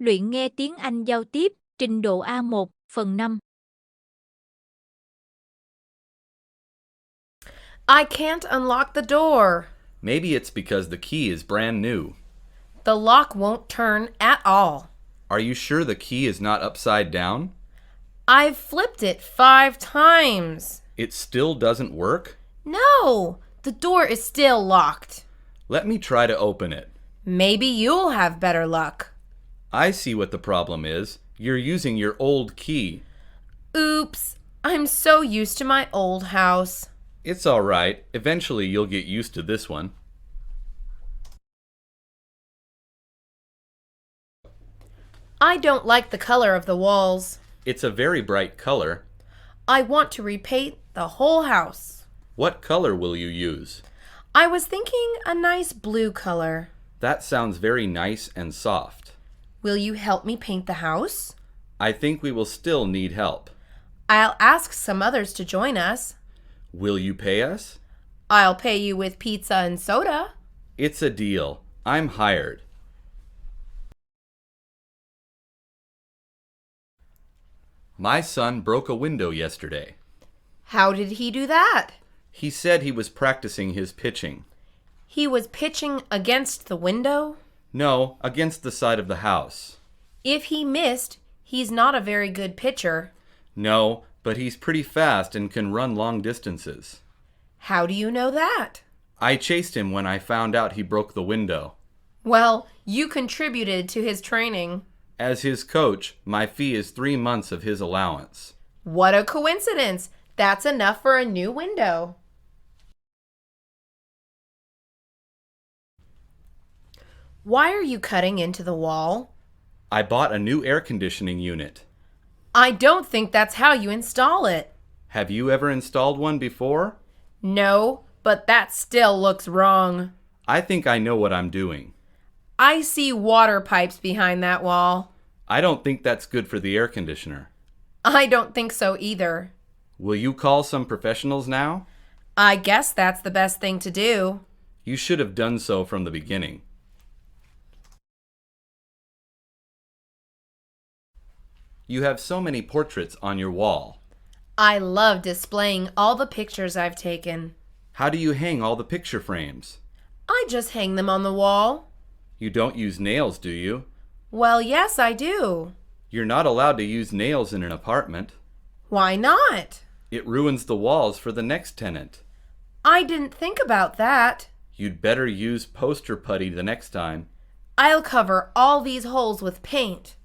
Luyện nghe tiếng Anh giao tiếp, trình độ A1, phần 5. I can't unlock the door. Maybe it's because the key is brand new. The lock won't turn at all. Are you sure the key is not upside down? I've flipped it 5 times. It still doesn't work? No, the door is still locked. Let me try to open it. Maybe you'll have better luck. I see what the problem is. You're using your old key. Oops, I'm so used to my old house. It's all right. Eventually you'll get used to this one. I don't like the color of the walls. It's a very bright color. I want to repaint the whole house. What color will you use? I was thinking a nice blue color. That sounds very nice and soft. Will you help me paint the house? I think we will still need help. I'll ask some others to join us. Will you pay us? I'll pay you with pizza and soda. It's a deal. I'm hired. My son broke a window yesterday. How did he do that? He said he was practicing his pitching. He was pitching against the window? No, against the side of the house. If he missed, he's not a very good pitcher. No, but he's pretty fast and can run long distances. How do you know that? I chased him when I found out he broke the window. Well, you contributed to his training. As his coach, my fee is 3 months of his allowance. What a coincidence! That's enough for a new window. Why are you cutting into the wall? I bought a new air conditioning unit. I don't think that's how you install it. Have you ever installed one before? No, but that still looks wrong. I think I know what I'm doing. I see water pipes behind that wall. I don't think that's good for the air conditioner. I don't think so either. Will you call some professionals now? I guess that's the best thing to do. You should have done so from the beginning. You have so many portraits on your wall. I love displaying all the pictures I've taken. How do you hang all the picture frames? I just hang them on the wall. You don't use nails, do you? Well, yes, I do. You're not allowed to use nails in an apartment. Why not? It ruins the walls for the next tenant. I didn't think about that. You'd better use poster putty the next time. I'll cover all these holes with paint.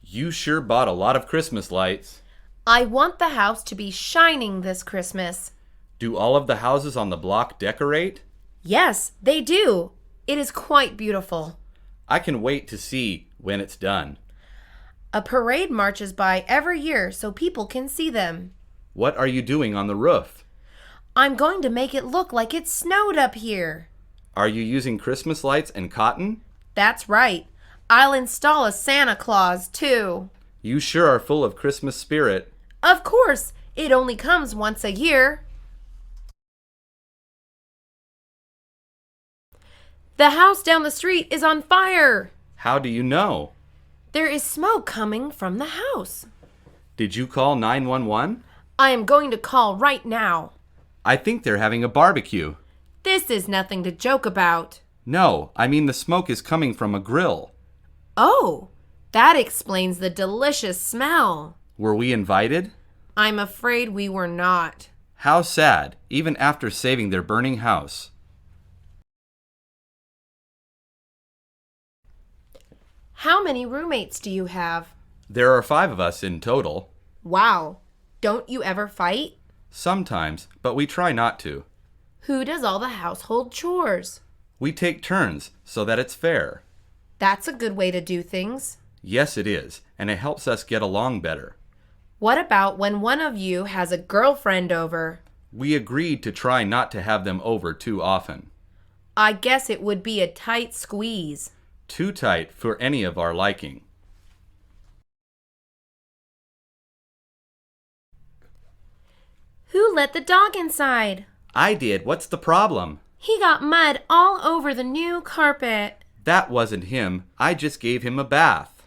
You sure bought a lot of Christmas lights. I want the house to be shining this Christmas. Do all of the houses on the block decorate? Yes, they do. It is quite beautiful. I can wait to see when it's done. A parade marches by every year so people can see them. What are you doing on the roof? I'm going to make it look like it snowed up here. Are you using Christmas lights and cotton? That's right. I'll install a Santa Claus, too. You sure are full of Christmas spirit. Of course, it only comes once a year. The house down the street is on fire. How do you know? There is smoke coming from the house. Did you call 911? I am going to call right now. I think they're having a barbecue. This is nothing to joke about. No, I mean the smoke is coming from a grill. Oh, that explains the delicious smell. Were we invited? I'm afraid we were not. How sad, even after saving their burning house. How many roommates do you have? There are 5 of us in total. Wow. Don't you ever fight? Sometimes, but we try not to. Who does all the household chores? We take turns so that it's fair. That's a good way to do things. Yes, it is, and it helps us get along better. What about when one of you has a girlfriend over? We agreed to try not to have them over too often. I guess it would be a tight squeeze. Too tight for any of our liking. Who let the dog inside? I did. What's the problem? He got mud all over the new carpet. That wasn't him. I just gave him a bath.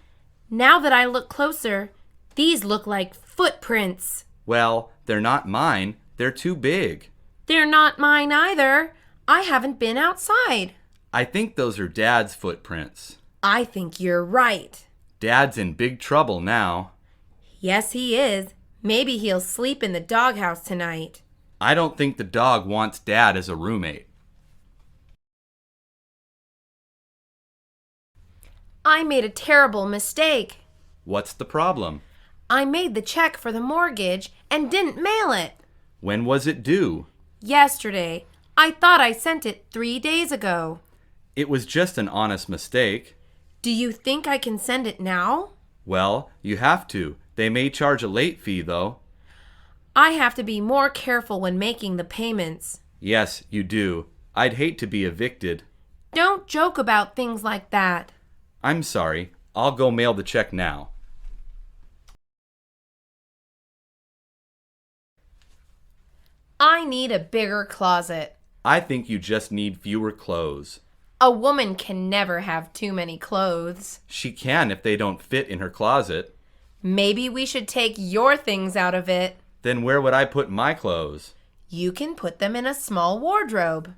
Now that I look closer, these look like footprints. Well, they're not mine. They're too big. They're not mine either. I haven't been outside. I think those are Dad's footprints. I think you're right. Dad's in big trouble now. Yes, he is. Maybe he'll sleep in the doghouse tonight. I don't think the dog wants Dad as a roommate. I made a terrible mistake. What's the problem? I made the check for the mortgage and didn't mail it. When was it due? Yesterday. I thought I sent it 3 days ago. It was just an honest mistake. Do you think I can send it now? Well, you have to. They may charge a late fee, though. I have to be more careful when making the payments. Yes, you do. I'd hate to be evicted. Don't joke about things like that. I'm sorry. I'll go mail the check now. I need a bigger closet. I think you just need fewer clothes. A woman can never have too many clothes. She can if they don't fit in her closet. Maybe we should take your things out of it. Then where would I put my clothes? You can put them in a small wardrobe.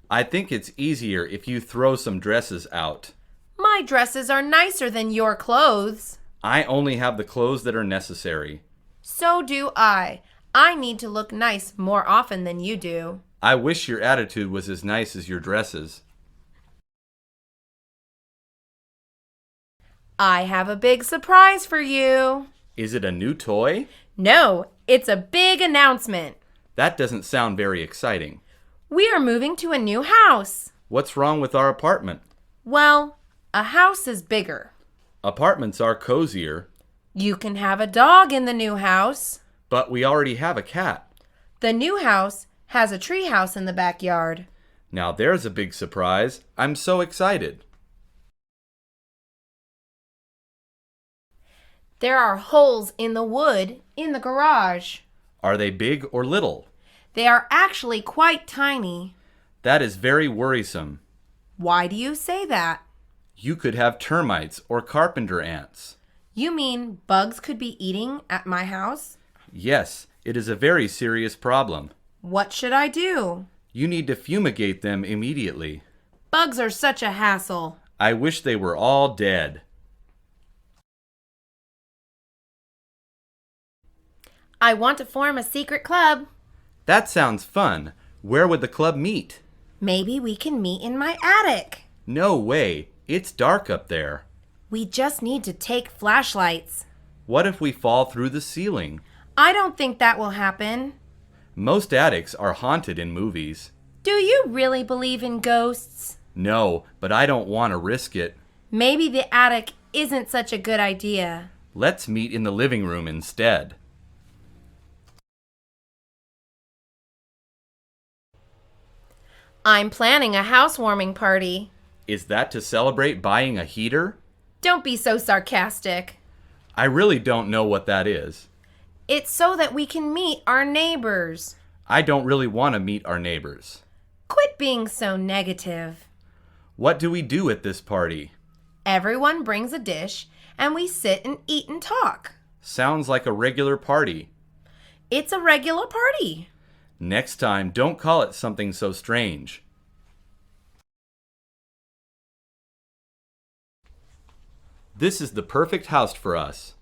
I think it's easier if you throw some dresses out. My dresses are nicer than your clothes. I only have the clothes that are necessary. So do I. I need to look nice more often than you do. I wish your attitude was as nice as your dresses. I have a big surprise for you. Is it a new toy? No, it's a big announcement. That doesn't sound very exciting. We are moving to a new house. What's wrong with our apartment? Well, a house is bigger. Apartments are cozier, You can have a dog in the new house. but we already have a cat. The new house has a tree house in the backyard. Now there's a big surprise. I'm so excited. There are holes in the wood in the garage. Are they big or little? They are actually quite tiny. That is very worrisome. Why do you say that? You could have termites or carpenter ants. You mean bugs could be eating at my house? Yes, it is a very serious problem. What should I do? You need to fumigate them immediately. Bugs are such a hassle. I wish they were all dead. I want to form a secret club. That sounds fun. Where would the club meet? Maybe we can meet in my attic. No way. It's dark up there. We just need to take flashlights. What if we fall through the ceiling? I don't think that will happen. Most attics are haunted in movies. Do you really believe in ghosts? No, but I don't want to risk it. Maybe the attic isn't such a good idea. Let's meet in the living room instead. I'm planning a housewarming party. Is that to celebrate buying a heater? Don't be so sarcastic. I really don't know what that is. It's so that we can meet our neighbors. I don't really want to meet our neighbors. Quit being so negative. What do we do at this party? Everyone brings a dish and we sit and eat and talk. Sounds like a regular party. It's a regular party. Next time, don't call it something so strange. This is the perfect house for us.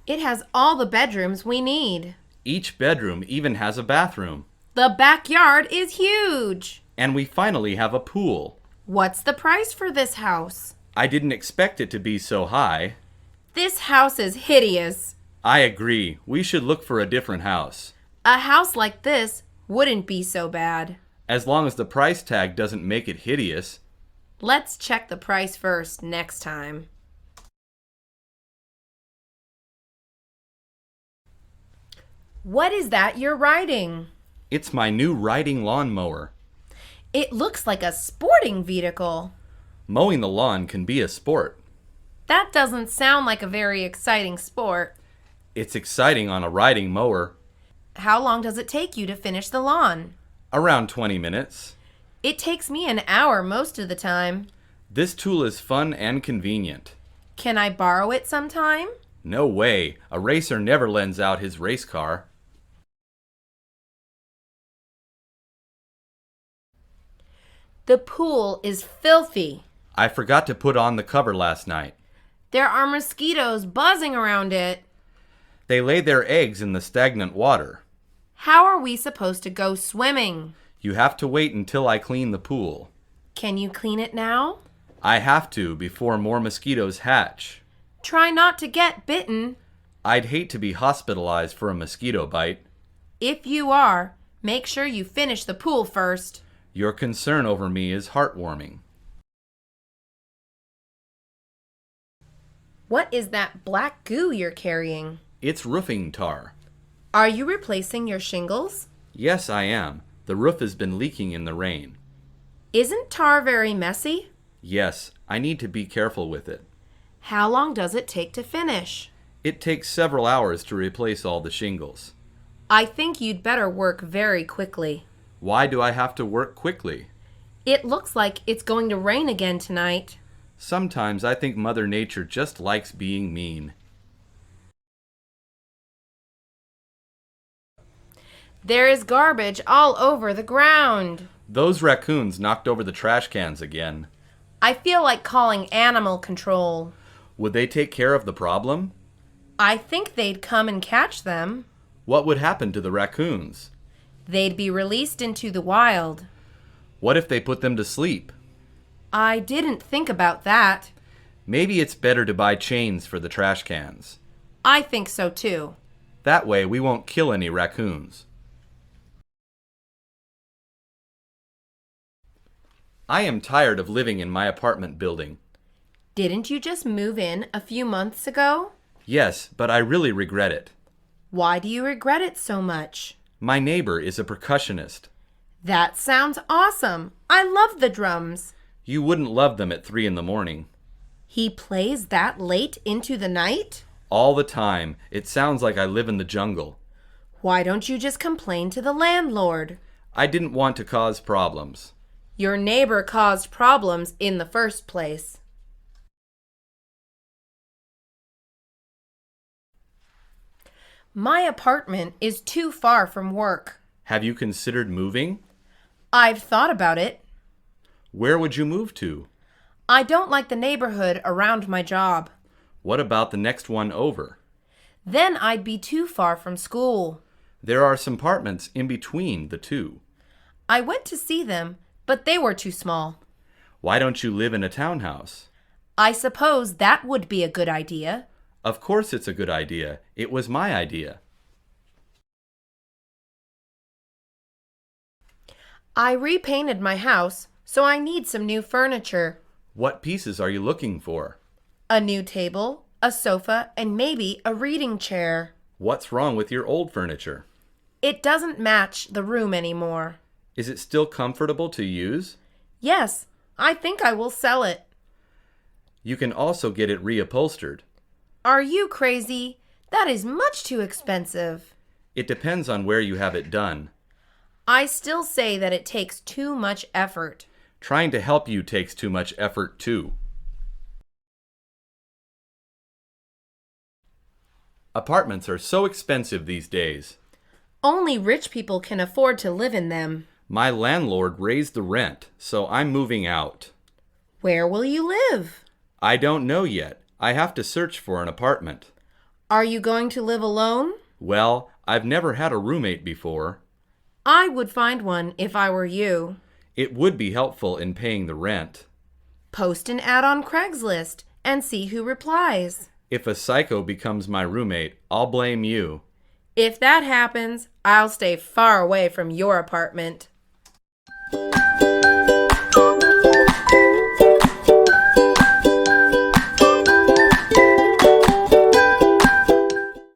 It has all the bedrooms we need. Each bedroom even has a bathroom. The backyard is huge. And we finally have a pool. What's the price for this house? I didn't expect it to be so high. This house is hideous. I agree. We should look for a different house. A house like this wouldn't be so bad. As long as the price tag doesn't make it hideous. Let's check the price first next time. What is that you're riding? It's my new riding lawnmower. It looks like a sporting vehicle. Mowing the lawn can be a sport. That doesn't sound like a very exciting sport. It's exciting on a riding mower. How long does it take you to finish the lawn? Around 20 minutes. It takes me an hour most of the time. This tool is fun and convenient. Can I borrow it sometime? No way. A racer never lends out his race car. The pool is filthy. I forgot to put on the cover last night. There are mosquitoes buzzing around it. They lay their eggs in the stagnant water. How are we supposed to go swimming? You have to wait until I clean the pool. Can you clean it now? I have to before more mosquitoes hatch. Try not to get bitten. I'd hate to be hospitalized for a mosquito bite. If you are, make sure you finish the pool first. Your concern over me is heartwarming. What is that black goo you're carrying? It's roofing tar. Are you replacing your shingles? Yes, I am. The roof has been leaking in the rain. Isn't tar very messy? Yes, I need to be careful with it. How long does it take to finish? It takes several hours to replace all the shingles. I think you'd better work very quickly. Why do I have to work quickly? It looks like it's going to rain again tonight. Sometimes I think Mother Nature just likes being mean. There is garbage all over the ground. Those raccoons knocked over the trash cans again. I feel like calling animal control. Would they take care of the problem? I think they'd come and catch them. What would happen to the raccoons? They'd be released into the wild. What if they put them to sleep? I didn't think about that. Maybe it's better to buy chains for the trash cans. I think so too. That way we won't kill any raccoons. I am tired of living in my apartment building. Didn't you just move in a few months ago? Yes, but I really regret it. Why do you regret it so much? My neighbor is a percussionist. That sounds awesome. I love the drums. You wouldn't love them at 3 in the morning. He plays that late into the night? All the time. It sounds like I live in the jungle. Why don't you just complain to the landlord? I didn't want to cause problems. Your neighbor caused problems in the first place. My apartment is too far from work. Have you considered moving? I've thought about it. Where would you move to? I don't like the neighborhood around my job. What about the next one over? Then I'd be too far from school. There are some apartments in between the two. I went to see them, but they were too small. Why don't you live in a townhouse? I suppose that would be a good idea. Of course it's a good idea. It was my idea. I repainted my house, so I need some new furniture. What pieces are you looking for? A new table, a sofa, and maybe a reading chair. What's wrong with your old furniture? It doesn't match the room anymore. Is it still comfortable to use? Yes, I think I will sell it. You can also get it reupholstered. Are you crazy? That is much too expensive. It depends on where you have it done. I still say that it takes too much effort. Trying to help you takes too much effort too. Apartments are so expensive these days. Only rich people can afford to live in them. My landlord raised the rent, so I'm moving out. Where will you live? I don't know yet. I have to search for an apartment. Are you going to live alone? Well, I've never had a roommate before. I would find one if I were you. It would be helpful in paying the rent. Post an ad on Craigslist and see who replies. If a psycho becomes my roommate, I'll blame you. If that happens, I'll stay far away from your apartment.